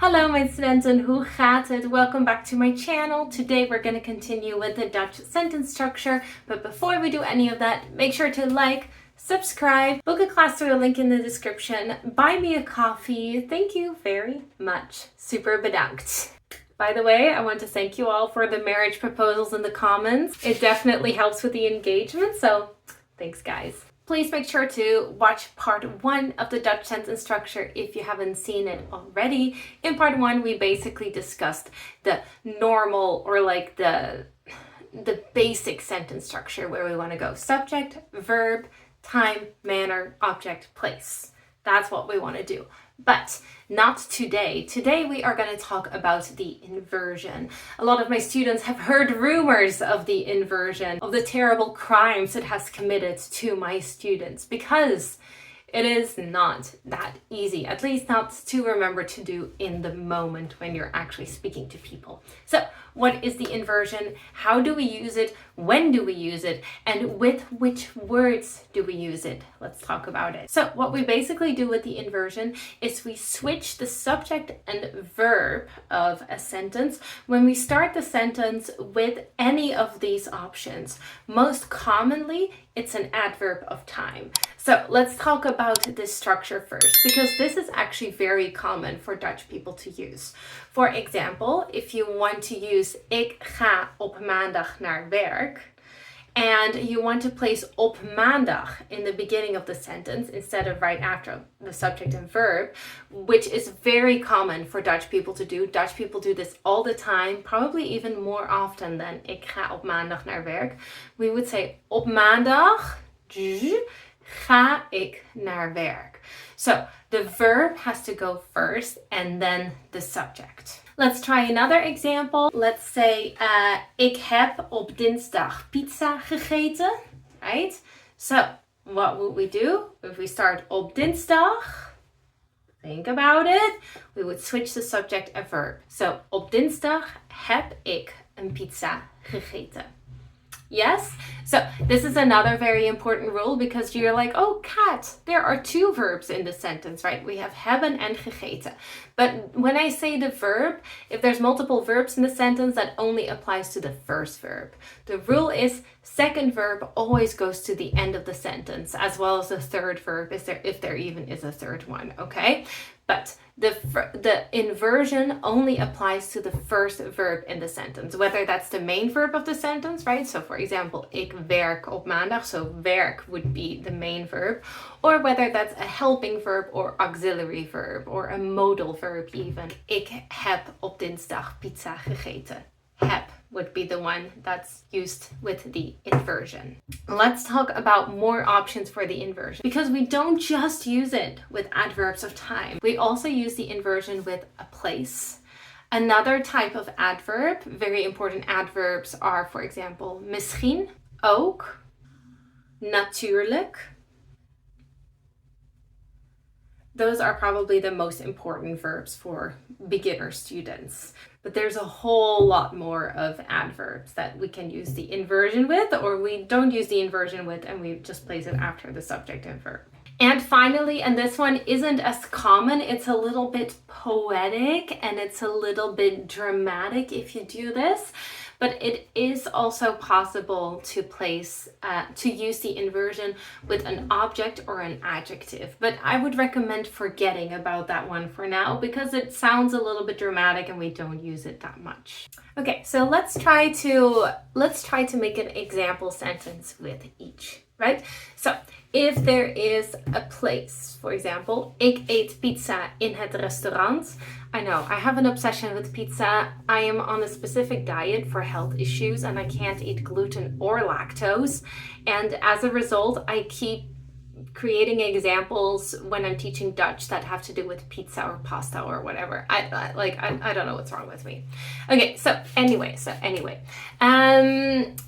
Hallo mijn studenten, hoe gaat het? Welcome back to my channel. Today we're going to continue with the Dutch sentence structure, but before we do any of that, make sure to like, subscribe, book a class through a link in the description, buy me a coffee. Thank you very much. Super bedankt. By the way, I want to thank you all for the marriage proposals in the comments. It definitely helps with the engagement, so thanks guys. Please make sure to watch part 1 of the Dutch sentence structure if you haven't seen it already. In part 1, we basically discussed the normal or like the basic sentence structure where we want to go subject, verb, time, manner, object, place. That's what we want to do. But not today. Today we are going to talk about the inversion. A lot of my students have heard rumors of the inversion, of the terrible crimes it has committed to my students, because it is not that easy, at least not to remember to do in the moment when you're actually speaking to people. So, what is the inversion? How do we use it? When do we use it? And with which words do we use it? Let's talk about it. So, what we basically do with the inversion is we switch the subject and verb of a sentence when we start the sentence with any of these options. Most commonly, it's an adverb of time. So let's talk about this structure first, because this is actually very common for Dutch people to use. For example, if you want to use ik ga op maandag naar werk, and you want to place op maandag in the beginning of the sentence instead of right after the subject and verb, which is very common for Dutch people to do. Dutch people do this all the time, probably even more often than ik ga op maandag naar werk. We would say op maandag ga ik naar werk. So the verb has to go first and then the subject. Let's try another example. Let's say, ik heb op dinsdag pizza gegeten, right? So, what would we do if we start op dinsdag? Think about it. We would switch the subject and verb. So, op dinsdag heb ik een pizza gegeten. Yes? So this is another very important rule, because you're like, oh, Kat, there are 2 verbs in the sentence, right? We have hebben and gegeten. But when I say the verb, if there's multiple verbs in the sentence, that only applies to the first verb. The rule is second verb always goes to the end of the sentence, as well as the third verb, if there even is a third one, okay? But the inversion only applies to the first verb in the sentence, whether that's the main verb of the sentence, right? So for example, ik werk op maandag, so werk would be the main verb, or whether that's a helping verb or auxiliary verb or a modal verb even. Ik heb op dinsdag pizza gegeten. Heb would be the one that's used with the inversion. Let's talk about more options for the inversion, because we don't just use it with adverbs of time. We also use the inversion with a place. Another type of adverb, very important adverbs are, for example, misschien, ook, natuurlijk. Those are probably the most important verbs for beginner students. But there's a whole lot more of adverbs that we can use the inversion with, or we don't use the inversion with and we just place it after the subject and verb. And finally, and this one isn't as common, it's a little bit poetic and it's a little bit dramatic if you do this, but it is also possible to to use the inversion with an object or an adjective. But I would recommend forgetting about that one for now, because it sounds a little bit dramatic and we don't use it that much. Okay, so let's try to make an example sentence with each, right? So if there is a place, for example, ik eet pizza in het restaurant. I know, I have an obsession with pizza. I am on a specific diet for health issues and I can't eat gluten or lactose. And as a result, I keep creating examples when I'm teaching Dutch that have to do with pizza or pasta or whatever. I don't know what's wrong with me. Okay, so anyway.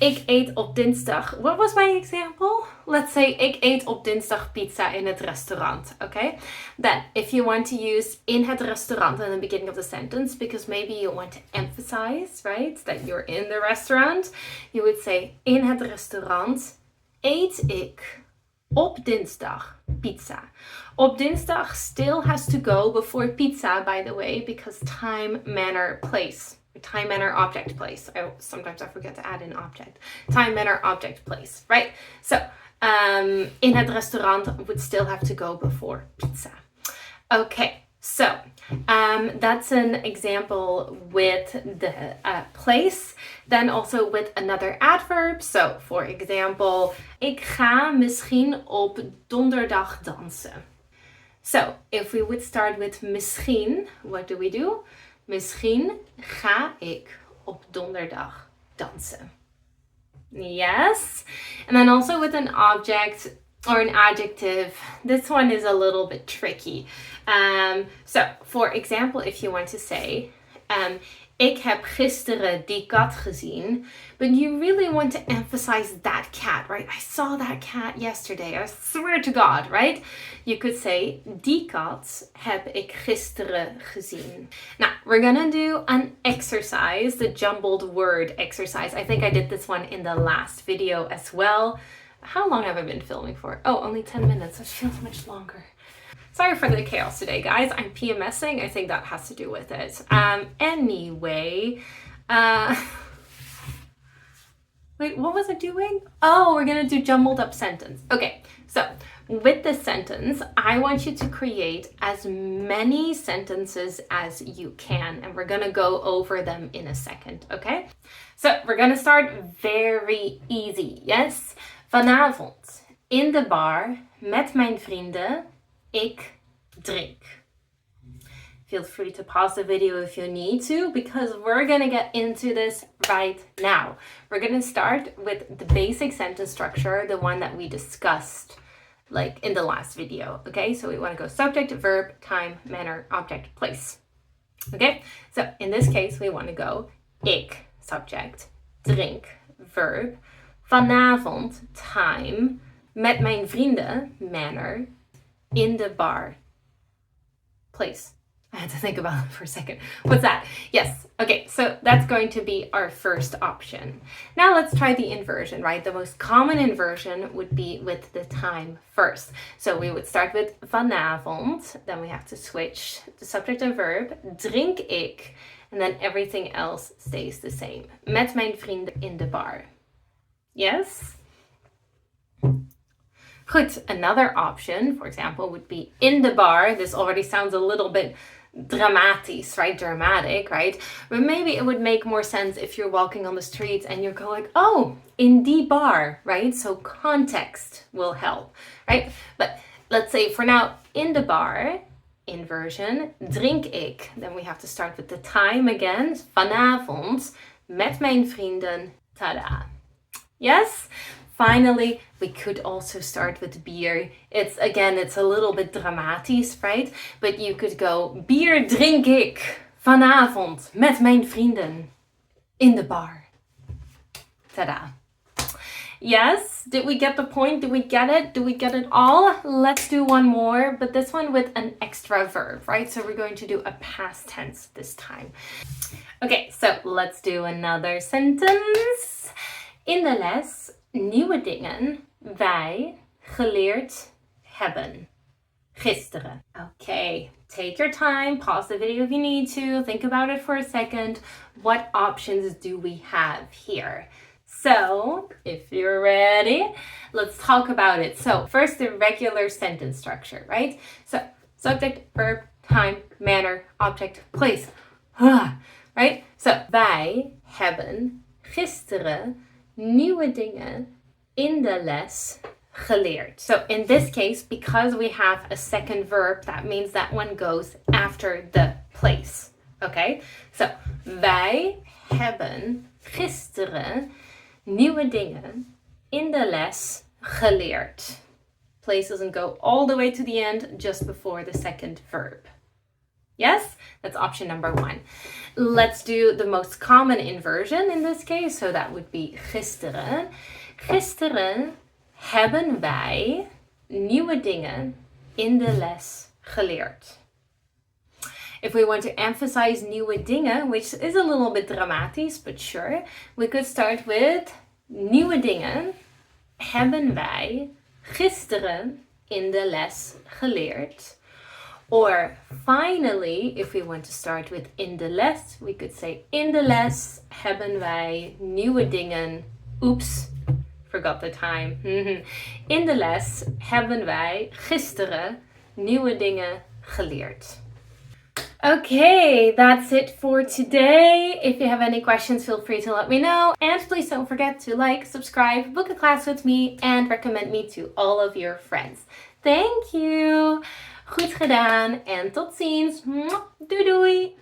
Ik eet op dinsdag. What was my example? Let's say ik eet op dinsdag pizza in het restaurant. Okay? Then if you want to use in het restaurant in the beginning of the sentence, because maybe you want to emphasize, right, that you're in the restaurant, you would say in het restaurant eet ik op dinsdag pizza. Op dinsdag still has to go before pizza, by the way, because time, manner, place. Time, manner, object, place. Sometimes I forget to add in object. Time, manner, object, place, right? So, in het restaurant would still have to go before pizza. Okay, so that's an example with the place. Then also with another adverb. So, for example, ik ga misschien op donderdag dansen. So, if we would start with misschien, what do? Misschien ga ik op donderdag dansen. Yes. And then also with an object or an adjective, this one is a little bit tricky. So, for example, if you want to say, ik heb gisteren die kat gezien, but you really want to emphasize that cat, right? I saw that cat yesterday, I swear to God, right? You could say, die kat heb ik gisteren gezien. Now, we're gonna do an exercise, the jumbled word exercise. I think I did this one in the last video as well. How long have I been filming for? Oh, only 10 minutes, it feels much longer. Sorry for the chaos today, guys. I'm PMSing. I think that has to do with it. Anyway, wait, what was I doing? Oh, we're gonna do jumbled up sentence. Okay, so with this sentence, I want you to create as many sentences as you can, and we're gonna go over them in a second, okay? So we're gonna start very easy, yes? Vanavond in de bar met mijn vrienden. Ik drink. Feel free to pause the video if you need to, because we're going to get into this right now. We're going to start with the basic sentence structure, the one that we discussed like in the last video. Okay, so we want to go subject, verb, time, manner, object, place. Okay, so in this case, we want to go ik, subject, drink, verb, vanavond, time, met mijn vrienden, manner, in the bar, place. I had to think about it for a second. What's that? Yes. Okay, so that's going to be our first option. Now let's try the inversion, right? The most common inversion would be with the time first. So we would start with vanavond, then we have to switch the subject and verb, drink ik, and then everything else stays the same. Met mijn vrienden in de bar. Yes? Goed, another option, for example, would be in the bar. This already sounds a little bit dramatisch, right? Dramatic, right? But maybe it would make more sense if you're walking on the streets and you're going like, oh, in the bar, right? So context will help, right? But let's say for now, in the bar, inversion, drink ik. Then we have to start with the time again. Vanavond, met mijn vrienden, tada. Yes? Finally, we could also start with beer. It's a little bit dramatisch, right? But you could go, bier drink ik vanavond met mijn vrienden in de bar. Tada. Yes, did we get the point? Did we get it? Do we get it all? Let's do one more, but this one with an extra verb, right? So we're going to do a past tense this time. Okay, so let's do another sentence. In de les, nieuwe dingen wij geleerd hebben. Gisteren. Okay, take your time, pause the video if you need to, think about it for a second. What options do we have here? So, if you're ready, let's talk about it. So, first the regular sentence structure, right? So, subject, verb, time, manner, object, place. Right? So, wij hebben gisteren nieuwe dingen in de les geleerd. So in this case, because we have a second verb, that means that one goes after the place. Okay? So, wij hebben gisteren nieuwe dingen in de les geleerd. Place doesn't go all the way to the end, just before the second verb. Yes? That's option number one. Let's do the most common inversion in this case. So that would be gisteren. Gisteren hebben wij nieuwe dingen in de les geleerd. If we want to emphasize nieuwe dingen, which is a little bit dramatisch, but sure, we could start with nieuwe dingen hebben wij gisteren in de les geleerd. Or finally, if we want to start with in de les, we could say in de les hebben wij nieuwe dingen. Oops, forgot the time. In de les hebben wij gisteren nieuwe dingen geleerd. Okay, that's it for today. If you have any questions, feel free to let me know. And please don't forget to like, subscribe, book a class with me, and recommend me to all of your friends. Thank you! Goed gedaan en tot ziens. Doei doei!